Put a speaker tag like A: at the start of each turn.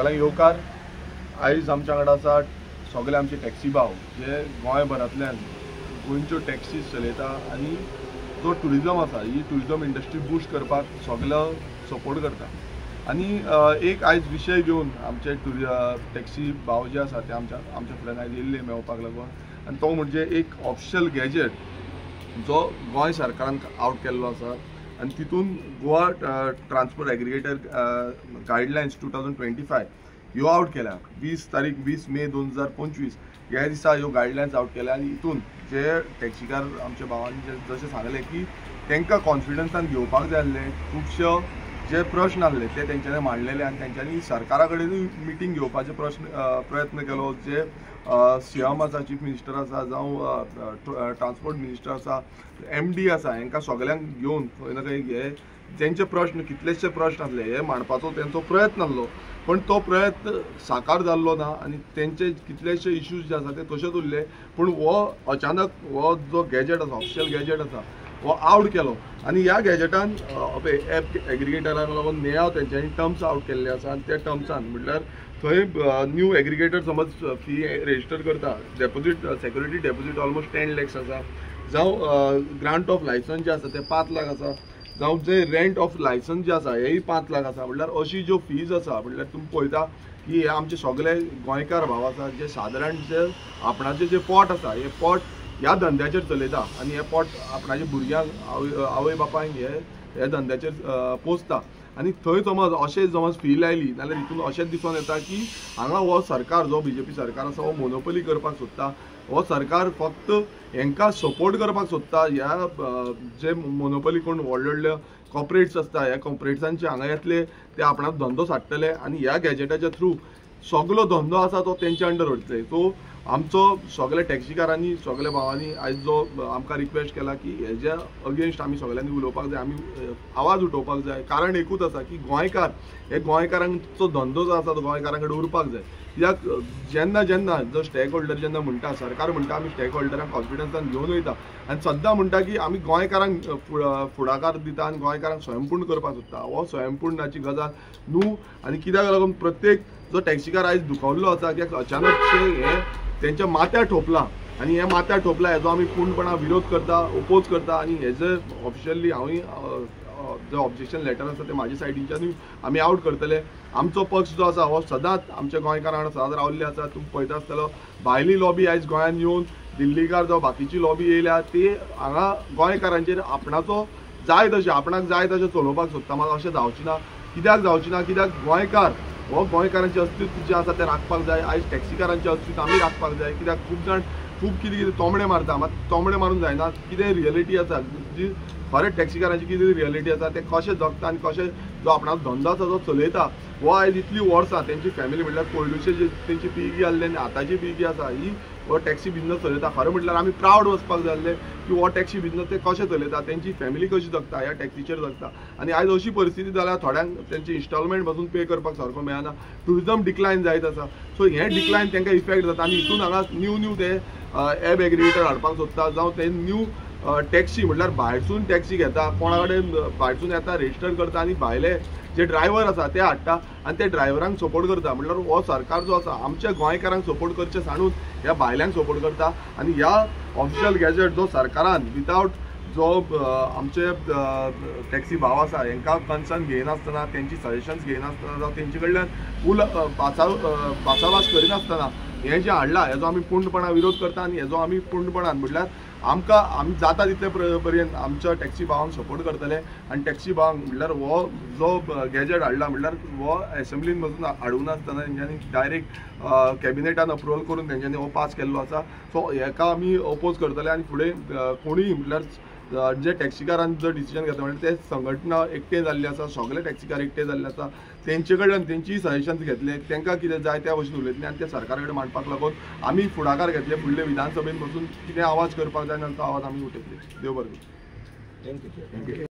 A: सगळ्यांक येवकार। आयज आमच्या वांगडा आसा सगळे आमचे टॅक्सी भाव जे गोंयभरांतल्यान गोंयच्यो टॅक्सीज चलयता आनी जो टुरिजम आसा ही टुरिजम इंडस्ट्री बूस्ट करपाक सगळो सपोर्ट करता। आनी एक आयज विशय घेवन आमचे टॅक्सी भाव जे आसा ते आमच्या फुड्यान आयज येयल्ले मेळपाक लागून आनी तो म्हणजे एक ऑफिशियल गॅजेट जो गोंय सरकारान आउट केल्लो आसा आनी तितून गोवा ट्रान्सपोर्ट एग्रिगेटर गायडलायन्स 2025 ह्यो आउट केल्या। 20 मे 2025 ह्या दिसा ह्यो गायडलायन्स आउट केल्या आनी हितून जे टॅक्सीकार आमच्या भावांनी जशें सांगलें की तांकां कॉन्फिडन्सान घेवपाक जाय आसलें, खुबशे जे प्रश्न आसले ते तेंच्यांनी मांडलेले आनी तेंच्यांनी सरकारा कडेनूय मिटींग घेवपाचे प्रयत्न केलो। जे सीएम आसा, चीफ मिनिस्टर आसा जावं ट्रान्सपोर्ट मिनिस्टर आसा, MD आसा, हांकां सगळ्यांक घेवन खंय ना खंय हे तेंचे प्रश्न कितलेशे प्रश्न आसले हे मांडपाचो तेंचो प्रयत्न आसलो, पण तो प्रयत्न साकार जाल्लो ना आनी तेंचे कितलेशे इश्यूज जे आसा ते तशेंच उरले। पूण हो अचानक हो जो गॅजेट आसा, ऑफिशियल गॅजेट आसा हो आउट केलो आनी ह्या गॅजेटान एप एग्रिगेटराक लागून नेयाव तेंच्यांनी टर्म्स आउट केल्ले आसा आनी त्या टर्म्सान म्हटल्यार थंय न्यू एग्रिगेटर समज फी रजिस्टर करता, deposit security deposit almost 10 lakhs आसा, जावं ग्रांट ऑफ लायसन्स जे आसा ते 5 लाख आसा, जावं जे रेंट ऑफ लायसन्स जे आसा हेय 5 लाख आसा। म्हटल्यार अशी ज्यो फीज आसा म्हटल्यार तुमी पळयता की हे आमचे सगळे गोंयकार भाव आसा जे सादारण जे आपणाचे जे पोट आसा हे पोट ह्या धंद्याचेर चलयता आनी हे पोट आपणाच्या भुरग्यांक आवय बापायक हे धंद्याचेर पोसता आनी थंय समज फी लायली जाल्यार हितून अशेंच दिसून येता की हांगा हो सरकार जो BJP सरकार आसा हो मोनोपोली करपाक सोदता। हो सरकार फक्त हांकां सपोर्ट करपाक सोदता। ह्या जे मोनोपोली कोण व्हडले कॉर्पोरेट्स आसता ह्या कॉर्पोरेट्सांचे हांगा येतले ते आपणाक धंदो साडटले आनी ह्या गॅजेटाच्या थ्रू सगळो धंदो आसा तो तेंच्या अंडर वयतले। सो आमचो सगळे टॅक्सीकारांनी सगळ्या भावांनी आयज जो आमकां रिक्वेस्ट केला की हेज्या अगेन्स्ट आमी सगळ्यांनी उलोवपाक जाय, आमी आवाज उठोवपाक जाय। कारण एकूच आसा की गोंयकार हे गोंयकारांचो धंदो जो आसा तो गोंयकारां कडेन उरपाक जाय। कित्याक जेन्ना जो स्टेक होल्डर जेन्ना म्हणटा, सरकार म्हणटा आमी स्टेक होल्डरांक कॉन्फिडन्सान घेवन वयता आनी सद्दां म्हणटा की आमी गोंयकारांक फुडाकार दिता आनी गोंयकारांक स्वयंपूर्ण करपाक सोदता। हो स्वयंपूर्णाची गजाल न्हू आनी कित्याक लागून प्रत्येक जो टॅक्सीकार आयज दुखावल्लो आसा कित्याक अचानकशे हे तेंच्या माथ्यार ठोपला आनी हे माथ्यार ठोपला हेजो आमी पूर्णपणान विरोध करता, ओपोज करता आनी हेजे ऑफिशियली हांवूय जो ऑब्जेक्शन लेटर आसा ते म्हाज्या सायडीच्यानूय आमी आउट करतले। आमचो पक्ष जो आसा हो सदांच आमच्या गोंयकारां वांगडा सदांच रावल्ले आसा। तुमी पळयता आसतलो भायली लॉबी आयज गोंयांत येवन दिल्लीकार जावं बाकीची लॉबी येयल्या ती हांगा गोंयकारांचेर आपणाचो जाय तशें आपणाक जाय तशें चलोवपाक सोदता, मात अशें जावचें ना। कित्याक जावचें ना? कित्याक गोंयकार हो गोंयकारांचें अस्तित्व जें आसा तें राखपाक जाय। आयज टॅक्सीकारांचें अस्तित्व आमी राखपाक जाय कित्याक खूब जाण खूब कितें तोमडे मारता, मात तोमडे मारून जायना। कितें रियलिटी आसा जी खरेंच टॅक्सीकारांची कितें रियलिटी आसा ते कशें जगता आनी कशें जो आपणाचो धंदो आसा तो चलयता हो आयज इतली वर्सां तेंची फॅमिली म्हटल्यार पयलुचे जे तेंची पिळगी आसली आनी आतांची पिळगी आसा ही हो टॅक्सी बिजनस चलयता। खरें म्हटल्यार आमी प्रावड वचपाक जाय आसलें की हो टॅक्सी बिजनस ते कशें चलयता, तेंची फॅमिली कशी जगता, ह्या टॅक्सीचेर जगता। आनी आयज अशी परिस्थिती जाल्यार थोड्यांक तेंची इन्स्टॉलमेंट पासून पे करपाक सारको मेळना, टुरिजम डिक्लायन जायत आसा। सो हें डिक्लायन तांकां इफेक्ट जाता आनी हितून हांगा न्यू ते एप एग्रिगेटर हाडपाक सोदता जावं ते न्यू टॅक्सी म्हटल्यार भायरसून टॅक्सी घेता, कोणा कडेन भायरसून येता रजिस्टर करता आनी भायले जे ड्रायव्हर आसा ते हाडटा आनी ते ड्रायव्हरांक सपोर्ट करता। म्हटल्यार हो सरकार जो आसा आमच्या गोंयकारांक सपोर्ट करचे सांडून ह्या भायल्यांक सपोर्ट करता आनी ह्या ऑफिशियल गॅजेट जो सरकारान विथआउट जो आमचे टॅक्सी भाव आसा हांकां कन्सर्न घेयनासतना, तेंची सजेशन्स घेयनासतना जावं तेंचे कडल्यान फूल भासाभास करिनासतना हें जें हाडलां हेजो आमी पूर्णपणान विरोध करता आनी हेजो आमी पूर्णपणान म्हटल्यार आमी जाता तितले पर्यंत आमच्या टॅक्सी भावांक सपोर्ट करतले आनी टॅक्सी भावांक म्हटल्यार हो जो गॅजेट हाडला म्हटल्यार हो एसेंब्लीन वचून हाडूं नासतना तेंच्यांनी डायरेक्ट कॅबिनेटान अप्रुवल करून तेंच्यांनी हो पास केल्लो आसा। सो हेका आमी ओपोज करतले आनी फुडें कोणूय म्हटल्यार जे टॅक्सीकारान जो डिसिजन घेता म्हणजे ते संघटना एकठांय जाल्ली आसा, सगळे टॅक्सीकार एकठांय जाल्ले आसा, तेंचे कडल्यान तेंची सजेशन्स घेतले, तांकां कितें जाय त्या भशेन उलयतले आनी ते सरकारा कडेन मांडपाक लागून आमी फुडाकार घेतले। फुडले विधानसभेन वचून कितें आवाज करपाक जाय तो आवाज आमी उठयतले। देव बरें। थँक्यू।